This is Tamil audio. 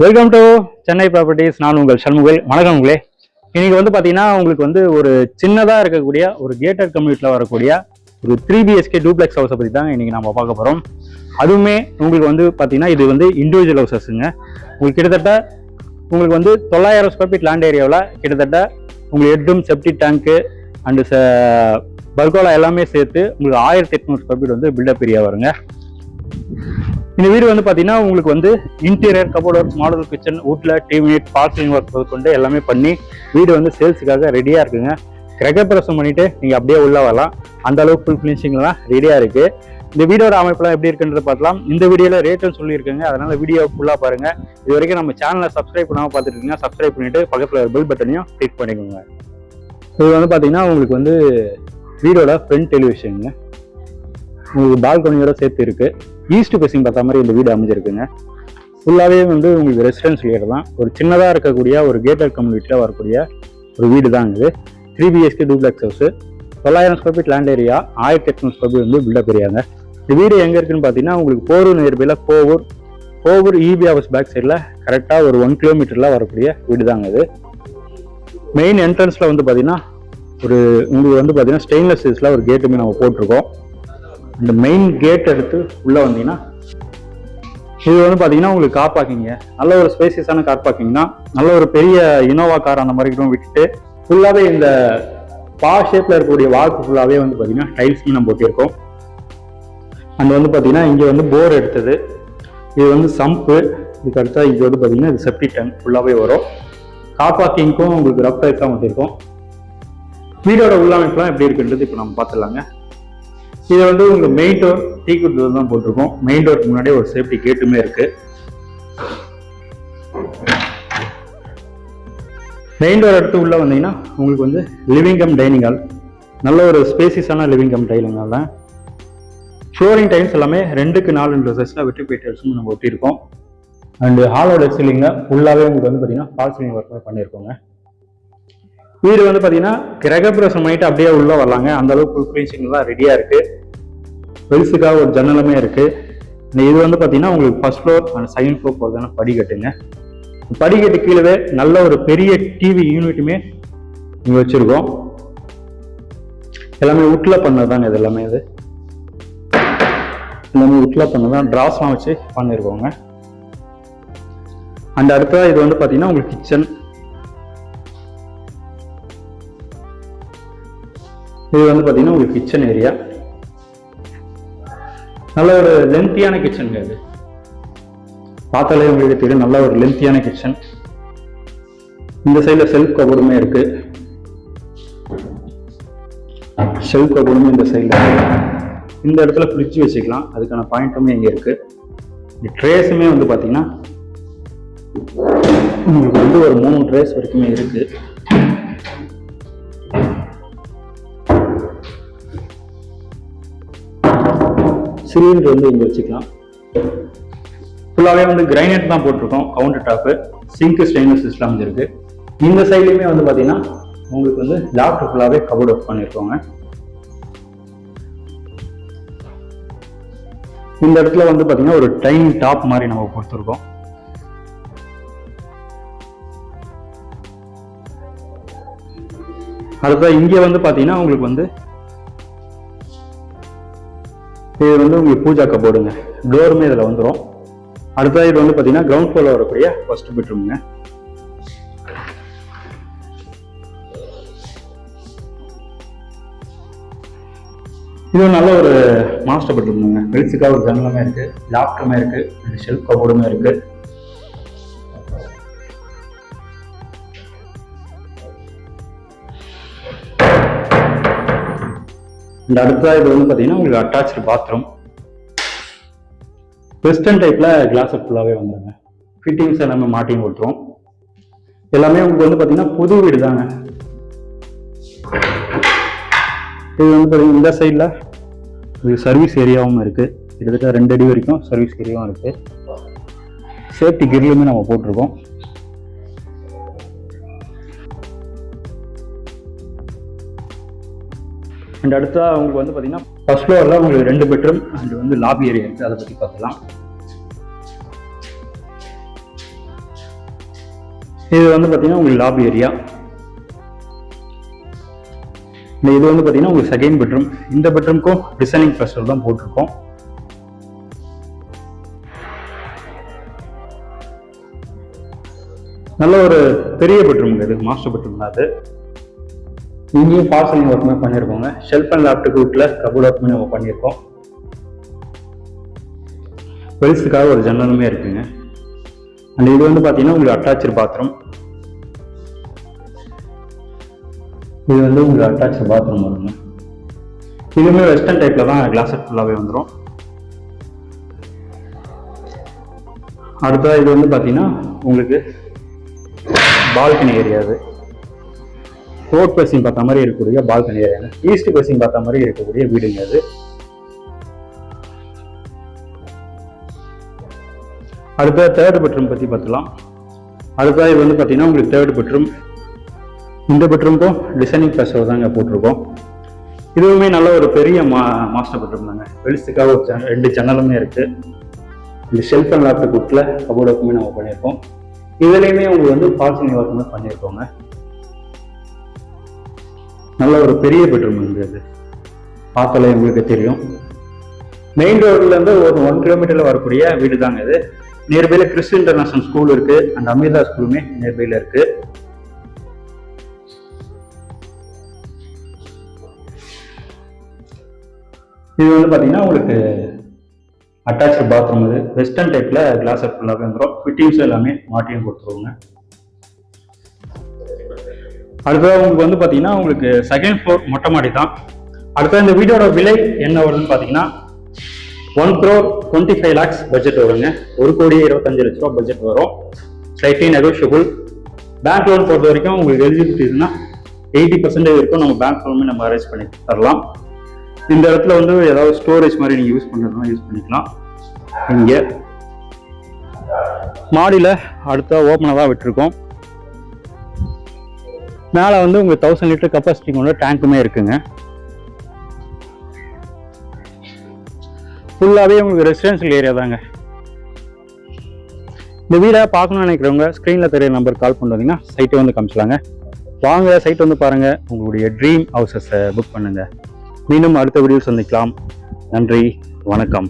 Welcome to Chennai properties. நான் உங்கள் சண்முகல். வணக்கம் உங்களே. இன்னைக்கு வந்து பார்த்தீங்கன்னா உங்களுக்கு வந்து ஒரு சின்னதாக இருக்கக்கூடிய ஒரு கேட்டட் கம்யூனிட்டியில் வரக்கூடிய ஒரு 3 BHK டூப்ளெக்ஸ் ஹவுஸை பற்றி தான் இன்னைக்கு நம்ம பார்க்க போகிறோம். அதுவுமே உங்களுக்கு வந்து பார்த்தீங்கன்னா இது வந்து இண்டிவிஜுவல் ஹவுசஸ்ங்க. உங்களுக்கு கிட்டத்தட்ட உங்களுக்கு வந்து 900 ஸ்கொயர் ஃபீட் லேண்ட் ஏரியாவில் கிட்டத்தட்ட உங்களுக்கு headroom, septic tank and pergola எல்லாமே சேர்த்து உங்களுக்கு 1800 ஸ்கொயர் ஃபீட் வந்து பில்டப் ஏரியா வருங்க. இந்த வீடு வந்து பார்த்தீங்கன்னா உங்களுக்கு வந்து interior, cupboard work, model kitchen, வுட்ல TV unit, false ceiling work கொண்டு எல்லாமே பண்ணி வீடு வந்து சேல்ஸுக்காக ரெடியாக இருக்குங்க. கிரகப்பிரவேசம் பண்ணிட்டு நீங்கள் அப்படியே உள்ள வரலாம். அந்த அளவுக்கு ஃபுல் ஃபினிஷிங்லாம் ரெடியாக இருக்கு. இந்த வீடியோட அமைப்பெல்லாம் எப்படி இருக்குன்றது பார்க்கலாம். இந்த வீடியோவில் ரேட்டும் சொல்லியிருக்கேங்க, அதனால வீடியோ ஃபுல்லாக பாருங்க. இது வரைக்கும் நம்ம சேனலை சப்ஸ்கிரைப் பண்ணாமல் பார்த்துட்டு இருக்கீங்கன்னா சப்ஸ்கிரைப் பண்ணிட்டு பக்கத்தில் பெல் பட்டனையும் கிளிக் பண்ணிக்கோங்க. இது வந்து பார்த்தீங்கன்னா உங்களுக்கு வந்து வீடோட ஃப்ரண்ட் டெலிவிஷனுங்க. உங்களுக்கு பால்கனியோட சேர்த்து இருக்கு. ஈஸ்ட் ஃபேசிங் பார்த்த மாதிரி இந்த வீடு அமைஞ்சிருக்குங்க. ஃபுல்லாகவே வந்து உங்களுக்கு ரெசிடென்ஷியல் ஏரியா தான். ஒரு சின்னதாக இருக்கக்கூடிய ஒரு கேட்டட் கம்யூனிட்டியில் வரக்கூடிய ஒரு வீடு தான் இது. 3 BHK duplex house, 900 square feet land area, 1800 square feet வந்து பில்டப் ஏரியாங்க. இந்த வீடு எங்கே இருக்குன்னு பார்த்தீங்கன்னா உங்களுக்கு போரூர் நியர்பையில் கோவூர் EB ஹவுஸ் பேக் சைடில் கரெக்டாக ஒரு 1 கிலோமீட்டரில் வரக்கூடிய வீடு தாங்க இது. மெயின் என்ட்ரன்ஸில் வந்து பார்த்தீங்கன்னா உங்களுக்கு வந்து பார்த்தீங்கன்னா ஸ்டெயின்லெஸ் ஸ்டீல்ஸில் ஒரு கேட்டுமே நம்ம போட்டிருக்கோம். இந்த மெயின் கேட் எடுத்து உள்ளே வந்தீங்கன்னா இது வந்து பார்த்தீங்கன்னா உங்களுக்கு கார் பார்க்கிங்க. நல்ல ஒரு ஸ்பேசியஸான கார் பார்க்கிங் தான். நல்ல ஒரு பெரிய இனோவா கார் அந்த மாதிரி விட்டுட்டு ஃபுல்லாகவே இந்த பா ஷேப்பில் இருக்கக்கூடிய வாக்கு ஃபுல்லாகவே வந்து பார்த்தீங்கன்னா டைல்ஸுமே நம்ம போட்டிருக்கோம். அண்ட் வந்து பார்த்தீங்கன்னா இங்கே வந்து போர் எடுத்தது, இது வந்து சம்பு, இதுக்கு அடுத்தா இங்கே வந்து பார்த்தீங்கன்னா இது செப்டிக் டேங்க் ஃபுல்லாகவே வரும். கார் பார்க்கிங்க்கும் உங்களுக்கு ரஃப் டைல்ஸ் தான் வந்திருக்கும். வீடோட உள்ளமைப்புலாம் எப்படி இருக்குன்றது இப்போ நம்ம பார்த்துடலாங்க. இது வந்து உங்களுக்கு மெயின் டோர் டீக்குட் டோர் தான் போட்டிருக்கோம். மெயின் டோருக்கு முன்னாடியே ஒரு சேஃப்டி கேட்டுமே இருக்கு. மெயின் டோர் எடுத்து உள்ள வந்தீங்கன்னா உங்களுக்கு வந்து லிவிங் கம் டைனிங் ஹால், நல்ல ஒரு ஸ்பேசியஸான லிவிங் கம் டைனிங் ஹால் தான். ஃப்ளோரிங் டைல்ஸ் எல்லாமே 2க்கு 4 சைஸ்ல வெற்றி டைல்ஸும் நம்ம ஒட்டியிருக்கோம். அண்ட் ஹாலோட சீலிங்க ஃபுல்லாகவே உங்களுக்கு வந்து பார்த்தீங்கன்னா ஃபால் சீலிங் ஒர்க்குமே பண்ணியிருக்கோங்க. வீடு வந்து பார்த்தீங்கன்னா கிரகப்பிரவேசம் பண்ணிட்டு அப்படியே உள்ள வரலாங்க. அந்த அளவுக்கு ஃபுல் ஃபினிஷிங்லாம் ரெடியாக இருக்கு. வெளிசுக்காக ஒரு ஜன்னலுமே இருக்கு. இது வந்து பார்த்தீங்கன்னா உங்களுக்கு first floor and second floor போகிறதான படிக்கட்டுங்க. படிக்கட்டு கீழே நல்ல ஒரு பெரிய டிவி யூனிட்டுமே இங்கே வச்சிருக்கோம். எல்லாமே உட்ல பண்ணதாங்க. இது எல்லாமே உட்ல பண்ணதான். டிராஸ்லாம் வச்சு பண்ணியிருக்கோங்க. அண்ட் அடுத்ததா இது வந்து பார்த்தீங்கன்னா உங்களுக்கு கிச்சன். இது வந்து பார்த்தீங்கன்னா உங்களுக்கு கிச்சன் ஏரியா. நல்ல ஒரு லென்த்தியான கிச்சன். இது பார்த்தாலே உங்களுக்கு தெரியும், நல்ல ஒரு லென்த்தியான கிச்சன். இந்த சைடில் செல்ஃப் கபோர்டுமே இருக்கு. செல்ஃப் கபோர்டுமே இந்த சைடில். இந்த இடத்துல ஃப்ரிட்ஜ் வச்சுக்கலாம், அதுக்கான பாயிண்ட்டுமே இங்கே இருக்கு. இந்த ட்ரேஸுமே வந்து பார்த்தீங்கன்னா உங்களுக்கு வந்து ஒரு 3 ட்ரேஸ் வரைக்குமே இருக்கு. சிலிண்டர் வந்து இங்கே வச்சுக்கலாம். ஃபுல்லாகவே வந்து கிரைனைட் தான் போட்டிருக்கோம். Counter top, sink, stainless steel அமைஞ்சிருக்கு. இந்த சைட்லையுமே வந்து பார்த்தீங்கன்னா உங்களுக்கு வந்து லாஃப்ட் ஃபுல்லாகவே கபோர்ட் ஒர்க் பண்ணியிருக்கோங்க. இந்த இடத்துல வந்து பார்த்தீங்கன்னா ஒரு டைனிங் டாப் மாதிரி நம்ம கொடுத்துருக்கோம். அடுத்த இங்கே வந்து பார்த்தீங்கன்னா உங்களுக்கு வந்து இது வந்து உங்களுக்கு பூஜா கபோர்டுங்க. டோருமே இதில் வந்துடும். அடுத்தது இது வந்து பார்த்தீங்கன்னா கிரவுண்ட் ஃப்ளோரில் வரக்கூடிய ஃபர்ஸ்ட் பெட்ரூம்ங்க. இது நல்ல ஒரு மாஸ்டர் பெட்ரூம்ங்க. வெளிச்சுக்காக ஒரு ஜன்னலுமே இருக்கு, லாஃப்ட்டுமே இருக்கு, ஷெல்ஃப் கபோர்டுமே இருக்கு. இந்த அடுத்த இது வந்து பார்த்தீங்கன்னா உங்களுக்கு அட்டாச்சு பாத்ரூம். வெஸ்டர்ன் டைப்ல கிளாஸ் ஃபுல்லாகவே வந்துடுங்க. ஃபிட்டிங்ஸ் எல்லாமே மாட்டிங் கொடுத்துரும். எல்லாமே உங்களுக்கு வந்து பார்த்தீங்கன்னா புது வீடு தாங்க. இது வந்து பார்த்தீங்கன்னா இந்த சைடில் உங்களுக்கு சர்வீஸ் ஏரியாவும் இருக்கு. கிட்டத்தட்ட 2 அடி வரைக்கும் சர்வீஸ் ஏரியாவும் இருக்கு. சேஃப்டி கிரிலுமே நம்ம போட்டிருக்கோம். அண்ட் அடுத்தா உங்களுக்கு வந்து பார்த்தீங்கன்னா ஃபர்ஸ்ட் ஃப்ளோரில் உங்களுக்கு 2 பெட்ரூம் அண்ட் வந்து லாபி ஏரியா இருக்குது. அதை பற்றி பார்க்கலாம். இது வந்து பார்த்தீங்கன்னா உங்களுக்கு லாபி ஏரியா. இது வந்து பார்த்தீங்கன்னா உங்களுக்கு செகண்ட் பெட்ரூம். இந்த பெட்ரூம்க்கும் டிசைனிங் ப்ரெஷர் தான் போட்டிருக்கோம். நல்ல ஒரு பெரிய பெட்ரூம், இது மாஸ்டர் பெட்ரூம் தான். அது இங்கேயும் பார்சலிங் ஒர்க்குமே பண்ணியிருக்கோங்க. ஷெல்ஃப் அண்ட் லேப்டாப் வீட்டில் கபோர்ட் ஒர்க்குமே நம்ம பண்ணியிருக்கோம். வெளிச்சத்துக்காக ஒரு ஜன்னலுமே இருக்குங்க. அண்ட் இது வந்து பார்த்தீங்கன்னா உங்களுக்கு அட்டாச்சு பாத்ரூம். இது வந்து உங்களுக்கு அட்டாச்சு பாத்ரூம் வருங்க. இதுவுமே வெஸ்டர்ன் டைப்ல தான் கிளாஸ் ஃபுல்லாகவே வந்துடும். அடுத்தது இது வந்து பார்த்தீங்கன்னா உங்களுக்கு பால்கனி ஏரியா. அது ரோட் பேசிங் பார்த்த மாதிரி இருக்கக்கூடிய பால்கனி ஏரியா, ஈஸ்ட் பேசிங் பார்த்த மாதிரி இருக்கக்கூடிய வீடுங்க. அது அடுத்த தேர்ட் பெட்ரூம் பற்றி பார்த்துலாம். அடுத்தது இது வந்து பார்த்தீங்கன்னா உங்களுக்கு தேர்ட் பெட்ரூம். இந்த பெட்ரூம்க்கும் டிசைனிங் ப்ளஸ் தாங்க போட்டிருக்கோம். இதுவுமே நல்ல ஒரு பெரிய மாஸ்டர் பெட்ரூம் தாங்க. வெளிச்சத்துக்காக ஒரு 2 ஜன்னலுமே இருக்கு. இந்த ஷெல்ஃப் அண்ட் லேப்டாப் வீட்டில் கபோர்ட் ஒர்க்குமே நம்ம பண்ணியிருக்கோம். இதுலையுமே உங்களுக்கு வந்து பார்சலிங் ஒர்க்குமே பண்ணியிருக்கோங்க. நல்ல ஒரு பெரிய பெட்ரூம் இருந்தது, பார்த்தாலே உங்களுக்கு தெரியும். மெயின் ரோட்ல இருந்து ஒரு 1 கிலோமீட்டர்ல வரக்கூடிய வீடு தாங்க இது. நியர்பைல கிறிஸ்ட் இன்டர்நேஷனல் ஸ்கூல் இருக்கு, அண்ட் அமிர்தா ஸ்கூலுமே நியர்பைல இருக்கு. இது வந்து பாத்தீங்கன்னா உங்களுக்கு அட்டாச்சு பாத்ரூம். இது வெஸ்டர்ன் டைப்ல கிளாஸ் ஃபுல்லாகவே வந்துடும். ஃபிட்டிங்ஸ் எல்லாமே மாட்டியும் கொடுத்துருவோங்க. அடுத்தது உங்களுக்கு வந்து பாத்தீங்கன்னா உங்களுக்கு செகண்ட் ஃப்ளோர் மொட்டை மாடி தான். அடுத்தது இந்த வீடோட விலை என்ன வருதுன்னு பாத்தீங்கன்னா 1,25 lakhs பட்ஜெட் வருங்க. 1,25,00,000 பட்ஜெட் வரும். Slightly negotiable. பேங்க் லோன் பொறுத்த வரைக்கும் உங்களுக்கு எலிஜிபிலிட்டி இருக்குன்னா 80% இருக்கும். நம்ம பேங்க் லோனுமே நம்ம அரேஞ்ச் பண்ணி தரலாம். இந்த இடத்துல வந்து ஏதாவது ஸ்டோரேஜ் மாதிரி நீங்க யூஸ் பண்ணுறதுனா யூஸ் பண்ணிக்கலாம். இங்க மாடியில் அடுத்த ஓப்பனாக தான் விட்டுருக்கோம். மேலே வந்து உங்களுக்கு 1000 லிட்டர் கெப்பாசிட்டி கொண்ட டேங்க்குமே இருக்குங்க. ஃபுல்லாகவே உங்களுக்கு ரெசிடென்ஷியல் ஏரியா தாங்க. இந்த வீடை பார்க்கணும்னு நினைக்கிறவங்க ஸ்க்ரீனில் தெரிய நம்பருக்கு கால் பண்ணி வந்தீங்கன்னா சைட்டை வந்து காமிச்சலாங்க. வாங்க சைட் வந்து பாருங்கள், உங்களுடைய ட்ரீம் ஹவுசஸை புக் பண்ணுங்கள். மீண்டும் அடுத்த வீடியோ சந்திக்கலாம். நன்றி, வணக்கம்.